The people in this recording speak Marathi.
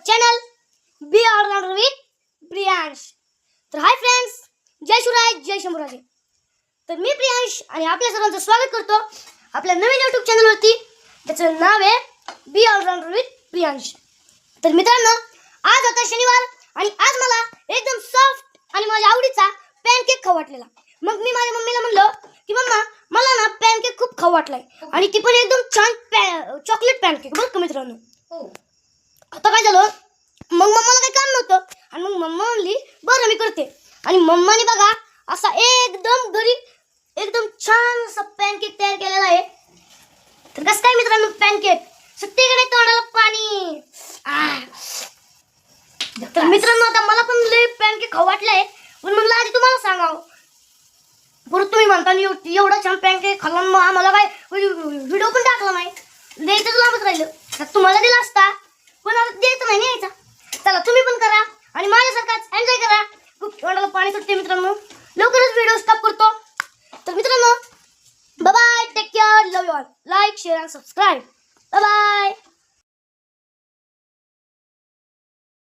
Channel be allrounder with Priyansh. तर हाय फ्रेंड्स, जय शिवराय जय शंभूराजे. तर मी प्रियांश आणि आपल्या सर्वांचं स्वागत करतो आपल्या नवीन यूट्यूब चॅनलवरती. त्याचं नाव आहे बी ऑलराउंडर विथ प्रियांश. तर मित्रांनो, आज होता शनिवार आणि आज मला एकदम सॉफ्ट आणि माझ्या आवडीचा पॅनकेक खाऊ वाटलेला. मग मी माझ्या मम्मीला म्हणलं की मम्मा, मला ना पॅनकेक खूप खाऊ वाटलाय आणि ती पण एकदम छान चॉकलेट पॅनकेक बरं का मित्रांनो. आता काय झालं, मग मम्माला काही काम नव्हतं आणि मग मम्मा म्हणली बरं मी करते. आणि मम्माने बघा असा एकदम घरी एकदम छान असा पॅनकेक तयार केलेला आहे. तर कसं काय मित्रांनो पॅनकेक, सत्तेकडे तोंडाला पाणी. तर मित्रांनो, आता मला पण लय पॅनकेक खाऊ वाटलंय, पण म्हणलं आधी तुम्हाला सांगावं. परत तुम्ही म्हणता एवढा छान पॅनकेक खाल्ला, मग आम्हाला काय व्हिडिओ पण टाकला नाही, द्यायचं लांबच राहिलं. तर तुम्हाला दिला असता, पण आता द्यायचं नाही यायचा. चला तुम्ही पण करा आणि माझ्यासारखाच एन्जॉय करा. खूप तोंडाला पाणी सुटते मित्रांनो. लवकरच व्हिडिओ स्टॉप करतो. तर मित्रांनो, bye bye, take care, love you all, like share and subscribe. Bye bye.